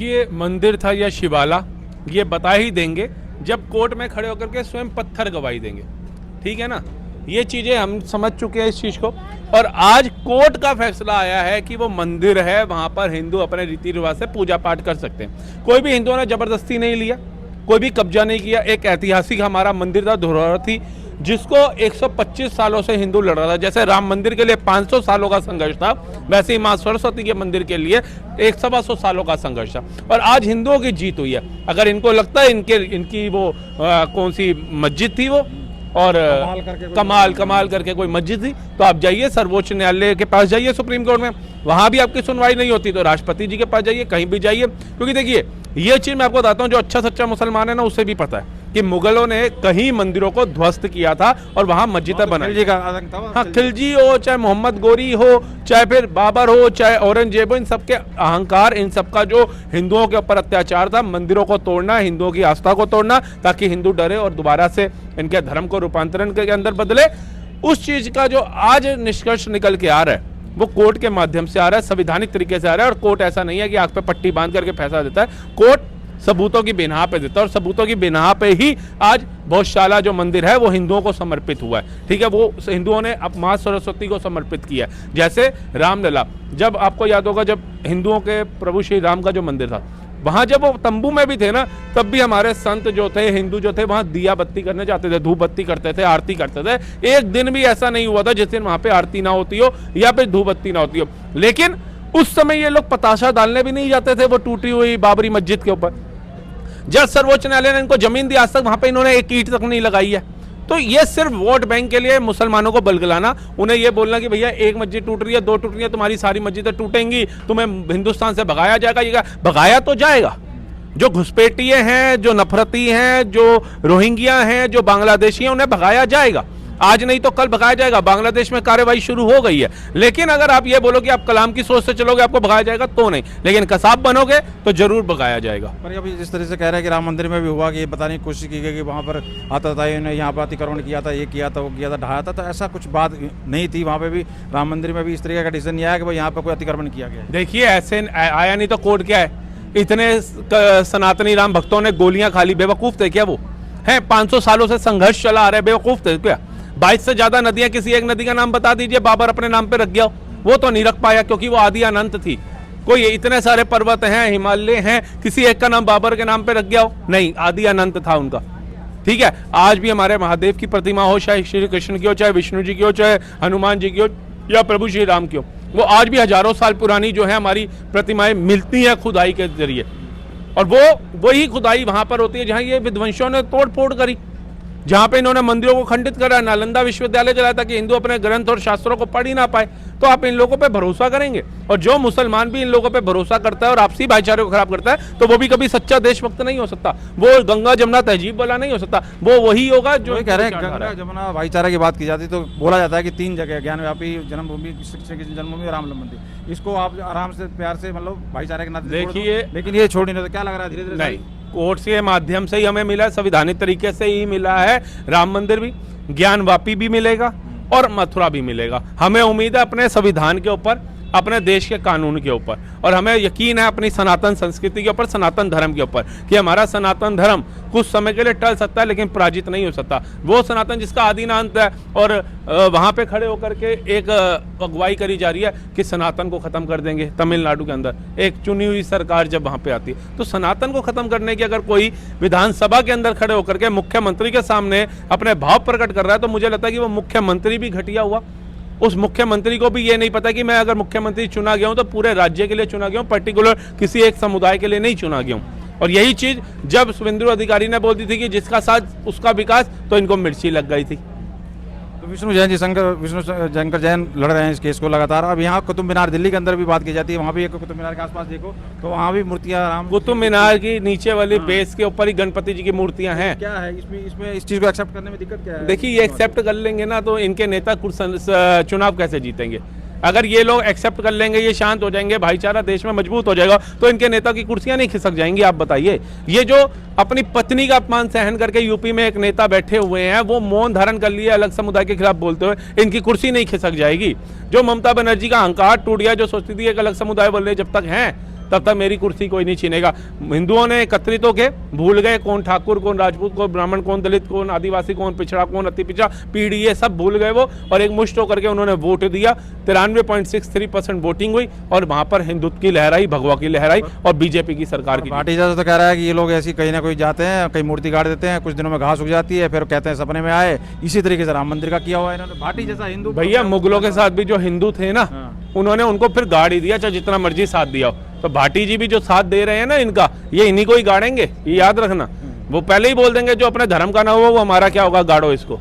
कि ये मंदिर था या शिवाला, ये बता ही देंगे जब कोर्ट में खड़े होकर के स्वयं पत्थर गवाही देंगे। ठीक है ना, ये चीज़ें हम समझ चुके हैं इस चीज़ को। और आज कोर्ट का फैसला आया है कि वो मंदिर है, वहाँ पर हिंदू अपने रीति रिवाज से पूजा पाठ कर सकते हैं। कोई भी हिंदुओं ने ज़बरदस्ती नहीं लिया, कोई भी कब्जा नहीं किया। एक ऐतिहासिक हमारा मंदिर था, धरोहर थी, जिसको 125 सालों से हिंदू लड़ रहा था। जैसे राम मंदिर के लिए 500 सालों का संघर्ष था, वैसे ही माँ सरस्वती के मंदिर के लिए 125 सालों का संघर्ष था। और आज हिंदुओं की जीत हुई है। अगर इनको लगता है इनकी वो कौन सी मस्जिद थी वो, और कमाल करके कोई मस्जिद थी, तो आप जाइए सर्वोच्च न्यायालय के पास जाइए, सुप्रीम कोर्ट में, वहां भी आपकी सुनवाई नहीं होती तो राष्ट्रपति जी के पास जाइए, कहीं भी जाइए। क्योंकि देखिए ये चीज मैं आपको बताता हूँ, जो अच्छा सच्चा मुसलमान है ना, उसे भी पता है कि मुगलों ने कहीं मंदिरों को ध्वस्त किया था और वहां मस्जिदें बनाई। हाँ, खिलजी हो, चाहे मोहम्मद गोरी हो, चाहे फिर बाबर हो, चाहे औरंगजेब हो, इन सबके अहंकार, इन सबका जो हिंदुओं के ऊपर अत्याचार था, मंदिरों को तोड़ना, हिंदुओं की आस्था को तोड़ना, ताकि हिंदू डरे और दोबारा से इनके धर्म को रूपांतरण के अंदर बदले। उस चीज का जो आज निष्कर्ष निकल के आ रहा है वो कोर्ट के माध्यम से आ रहा है, संवैधानिक तरीके से आ रहा है। और कोर्ट ऐसा नहीं है कि आंख पे पट्टी बांध करके फैसला देता है, कोर्ट सबूतों की बिना पे देता है। और सबूतों की बिना पे ही आज बहुशाला जो मंदिर है वो हिंदुओं को समर्पित हुआ है। ठीक है, वो हिंदुओं ने अब माँ सरस्वती को समर्पित किया है। जैसे रामलला, जब आपको याद होगा, जब हिंदुओं के प्रभु श्री राम का जो मंदिर था, वहां जब वो तंबू में भी थे ना, तब भी हमारे संत जो थे, हिंदू जो थे, वहां दिया बत्ती करने जाते थे, धूप बत्ती करते थे, आरती करते थे। एक दिन भी ऐसा नहीं हुआ था जिस दिन वहां पे आरती ना होती हो या फिर धूप बत्ती ना होती हो। लेकिन उस समय ये लोग पताशा डालने भी नहीं जाते थे वो टूटी हुई बाबरी मस्जिद के ऊपर। जब सर्वोच्च न्यायालय ने इनको जमीन दी, आज तक वहां पे इन्होंने एक ईंट तक नहीं लगाई है। तो ये सिर्फ वोट बैंक के लिए मुसलमानों को बलगलाना, उन्हें ये बोलना कि भैया एक मस्जिद टूट रही है, दो टूट रही है, तुम्हारी सारी मस्जिदें टूटेंगी, तुम्हें हिंदुस्तान से भगाया जाएगा। ये भगाया तो जाएगा, जो घुसपैठिए हैं, जो नफरती हैं, जो रोहिंग्या हैं, जो बांग्लादेशी हैं, उन्हें भगाया जाएगा। आज नहीं तो कल भगाया जाएगा। बांग्लादेश में कार्रवाई शुरू हो गई है। लेकिन अगर आप ये बोलो कि आप कलाम की सोच से चलोगे आपको भगाया जाएगा, तो नहीं। लेकिन कसाब बनोगे तो जरूर भगाया जाएगा। पर अभी जिस तरह से कह रहे हैं कि राम मंदिर में भी हुआ कि ये बताने की कोशिश की गई कि वहाँ पर आतताइयों ने यहाँ पर अतिक्रमण किया था, ये किया था, वो किया था, ढाया था, तो ऐसा कुछ बात नहीं थी। वहाँ पे भी राम मंदिर में भी इस तरीके का डिसीजन नहीं आया कि भाई यहाँ पर कोई अतिक्रमण किया गया। देखिए ऐसे आया नहीं तो कोर्ट क्या है, इतने सनातनी राम भक्तों ने गोलियां खा ली, बेवकूफ थे क्या वो? हैं 500 सालों से संघर्ष चला आ रहा है, बेवकूफ थे क्या? 22 से ज्यादा नदियां, किसी एक नदी का नाम बता दीजिए बाबर अपने नाम पे रख गया, वो तो नहीं रख पाया क्योंकि वो आदि अनंत थी। कोई इतने सारे पर्वत हैं, हिमालय हैं, किसी एक का नाम बाबर के नाम पे रख गया हो? नहीं, आदि अनंत था उनका। ठीक है, आज भी हमारे महादेव की प्रतिमा हो, चाहे श्री कृष्ण की हो, चाहे विष्णु जी की हो, चाहे हनुमान जी की हो, या प्रभु श्री राम की हो, वो आज भी हजारों साल पुरानी जो है हमारी प्रतिमाएं मिलती हैं खुदाई के जरिए। और वही खुदाई वहां पर होती है जहां ये विध्वंसों ने तोड़ फोड़ करी, जहां पे इन्होंने मंदिरों को खंडित करा, नालंदा विश्वविद्यालय चलाया ताकि हिंदू अपने ग्रंथ और शास्त्रों को पढ़ ही ना पाए। तो आप इन लोगों पे भरोसा करेंगे? और जो मुसलमान भी इन लोगों पे भरोसा करता है और आपसी भाईचारे को खराब करता है, तो वो भी कभी सच्चा देशभक्त नहीं हो सकता, वो गंगा जमुना तहजीब वाला नहीं हो सकता। वो वही होगा जो कह रहे हैं गंगा जमुना भाईचारा की बात की जाती तो बोला जाता है कि 3 जगह, ज्ञानव्यापी, जन्मभूमि, श्री कृष्ण जन्मभूमि, राम मंदिर, इसको आप आराम से प्यार से मतलब भाईचारे के नाते देखिए। लेकिन ये छोड़ नहीं, तो क्या लग रहा है धीरे धीरे नहीं, कोर्ट के माध्यम से ही हमें मिला है, संवैधानिक तरीके से ही मिला है। राम मंदिर भी, ज्ञानवापी भी मिलेगा और मथुरा भी मिलेगा। हमें उम्मीद है अपने संविधान के ऊपर, अपने देश के कानून के ऊपर, और हमें यकीन है अपनी सनातन संस्कृति के ऊपर, सनातन धर्म के ऊपर, कि हमारा सनातन धर्म कुछ समय के लिए टल सकता है लेकिन पराजित नहीं हो सकता। वो सनातन जिसका आदि ना अंत है। और वहां पे खड़े होकर के एक अगुवाई करी जा रही है कि सनातन को खत्म कर देंगे तमिलनाडु के अंदर, एक चुनी हुई सरकार जब वहां पे आती है। तो सनातन को खत्म करने की अगर कोई विधानसभा के अंदर खड़े होकर के मुख्यमंत्री के सामने अपने भाव प्रकट कर रहा है, तो मुझे लगता है कि वो मुख्यमंत्री भी घटिया हुआ। उस मुख्यमंत्री को भी ये नहीं पता कि मैं अगर मुख्यमंत्री चुना गया हूं तो पूरे राज्य के लिए चुना गया हूं, पर्टिकुलर किसी एक समुदाय के लिए नहीं चुना गया हूं। और यही चीज जब शुभेंदु अधिकारी ने बोल दी थी कि जिसका साथ उसका विकास, तो इनको मिर्ची लग गई थी। तो विष्णु शंकर जैन लड़ रहे हैं इस केस को लगातार। अब यहाँ कुतुब मीनार दिल्ली के अंदर भी बात की जाती है, वहाँ भी एक कुतुब मीनार के आसपास देखो तो वहाँ भी मूर्तियाँ राम, कुतुब मीनार की नीचे वाली बेस के ऊपर ही गणपति जी की मूर्तियां हैं। क्या है इसमें इस चीज को एक्सेप्ट करने में दिक्कत क्या है? देखिए, ये एक्सेप्ट कर लेंगे ना तो इनके नेता चुनाव कैसे जीतेंगे? अगर ये लोग एक्सेप्ट कर लेंगे, ये शांत हो जाएंगे, भाईचारा देश में मजबूत हो जाएगा, तो इनके नेता की कुर्सियां नहीं खिसक जाएंगी? आप बताइए। ये जो अपनी पत्नी का अपमान सहन करके यूपी में एक नेता बैठे हुए हैं, वो मौन धारण कर लिए अलग समुदाय के खिलाफ बोलते हुए, इनकी कुर्सी नहीं खिसक जाएगी? जो ममता बनर्जी का अहंकार टूट गया, जो सोचती थी एक अलग समुदाय बोल रहे जब तक हैं, तब तक मेरी कुर्सी कोई नहीं छीनेगा। हिंदुओं ने एकत्रित होकर भूल गए कौन ठाकुर, कौन राजपूत, कौन ब्राह्मण, कौन दलित, कौन आदिवासी, कौन पिछड़ा, कौन अति पिछड़ा, पीढ़ी, ये सब भूल गए वो, और एक मुश्त होकर के उन्होंने वोट दिया। 93.63% वोटिंग हुई और वहां पर हिंदुत्व की लहर आई, भगवा की लहर आई और बीजेपी की सरकार की। पार्टी जैसा तो कह रहा है कि ये लोग ऐसी कहीं ना कहीं जाते हैं, कहीं मूर्ति गाड़ देते हैं, कुछ दिनों में घास उग जाती है, फिर कहते हैं सपने में आए। इसी तरीके से राम मंदिर का किया हुआ है इन्होंने। भाटी जैसा हिंदू भैया मुगलों के साथ भी जो हिंदू थे ना, उन्होंने उनको फिर गाड़ ही दिया, चाहे जितना मर्जी साथ दिया हो। तो भाटी जी भी जो साथ दे रहे हैं ना इनका, ये इन्हीं को ही गाड़ेंगे, ये याद रखना। वो पहले ही बोल देंगे जो अपने धर्म का ना हो वो हमारा क्या होगा, गाड़ो इसको।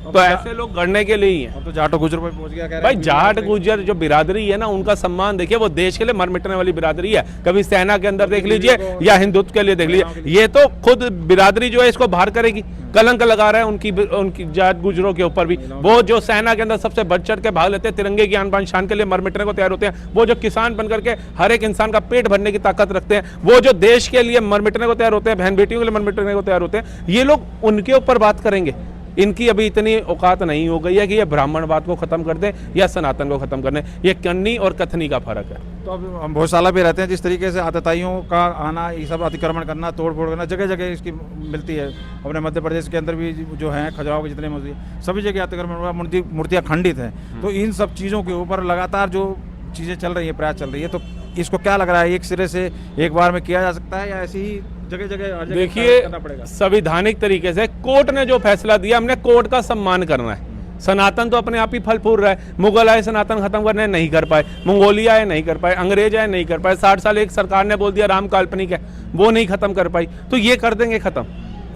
तो ऐसे लोग गढ़ने के लिए ही हैं। अब तो जाटो गुजर पर पहुंच गया, कह रहे भाई हैं जाट गुजर जो बिरादरी है ना, उनका सम्मान देखिए, वो देश के लिए मर मिटने वाली बिरादरी है। कभी सेना के अंदर देख लीजिए या हिंदुत्व के लिए देख लीजिए, ये तो खुद बिरादरी जो है इसको बाहर करेगी। कलंक लगा रहा है उनकी जाट गुजरों के ऊपर भी। वो जो सेना के अंदर सबसे बढ़ चढ़ के भाग लेते हैं, तिरंगे की आन बान शान के लिए मर मिटने को तैयार होते हैं, वो जो किसान बन करके हर एक इंसान का पेट भरने की ताकत रखते हैं, वो जो देश के लिए मर मिटने को तैयार होते हैं, बहन बेटियों के लिए मर मिटने को तैयार होते हैं, ये लोग उनके ऊपर बात करेंगे। इनकी अभी इतनी औकात नहीं हो गई है कि ये ब्राह्मणवाद को खत्म कर दें या सनातन को खत्म कर दें। ये कन्नी और कथनी का फर्क है। तो अब हम भोजशाला पे रहते हैं, जिस तरीके से आतताइयों का आना, ये सब अतिक्रमण करना, तोड़ फोड़ करना, जगह जगह इसकी मिलती है। अपने मध्य प्रदेश के अंदर भी जो है खजुराहो के जितने मस्जिद, सभी जगह अतिक्रमण हुआ, मूर्तियाँ खंडित हैं। तो इन सब चीज़ों के ऊपर लगातार जो चीज़ें चल रही है, प्रयास चल रही है, तो इसको क्या लग रहा है, एक सिरे से एक बार में किया जा सकता है या ऐसी ही जगह जगह देखिए, संवैधानिक तरीके से कोर्ट ने जो फैसला दिया, हमने कोर्ट का सम्मान करना है। सनातन तो अपने आप ही फल फूल रहा है। मुगल आए सनातन खत्म करने, नहीं कर पाए। मंगोलिया आए, नहीं कर पाए। अंग्रेज आए, नहीं कर पाए। 60 साल एक सरकार ने बोल दिया राम काल्पनिक है, वो नहीं खत्म कर पाई। तो ये कर देंगे खत्म।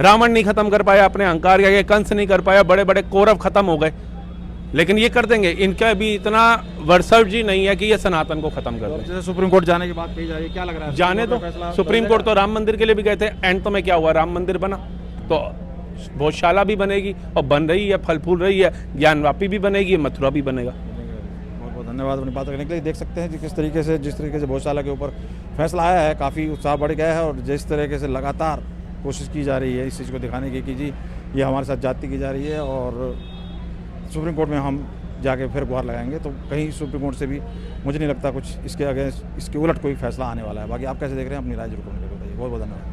रावण नहीं खत्म कर पाया अपने अहंकार, या कंस नहीं कर पाया, बड़े बड़े कौरव खत्म हो गए, लेकिन ये कर देंगे। इनका भी इतना वर्सर्जी नहीं है कि ये सनातन को खत्म कर दें। जैसे सुप्रीम कोर्ट जाने की बात कही जा रही है, क्या लग रहा है? जाने दो। सुप्रीम कोर्ट तो राम मंदिर के लिए भी गए थे, एंड तो में क्या हुआ, राम मंदिर बना। तो भोजशाला भी बनेगी और बन रही है, फल फूल रही है। ज्ञानवापी भी बनेगी, मथुरा भी बनेगा। बहुत बहुत धन्यवाद अपनी बात करने के लिए। देख सकते हैं कि किस तरीके से, जिस तरीके से भोजशाला के ऊपर फैसला आया है, काफ़ी उत्साह बढ़ गया है। और जिस तरीके से लगातार कोशिश की जा रही है इस चीज़ को दिखाने की कि जी ये हमारे साथ जाति की जा रही है, और सुप्रीम कोर्ट में हम जाके फिर गुहार लगाएंगे, तो कहीं सुप्रीम कोर्ट से भी मुझे नहीं लगता कुछ इसके अगेंस्ट, इसके उलट कोई फैसला आने वाला है। बाकी आप कैसे देख रहे हैं, अपनी राय जरूर कमेंट करके बताइए। बहुत बहुत धन्यवाद।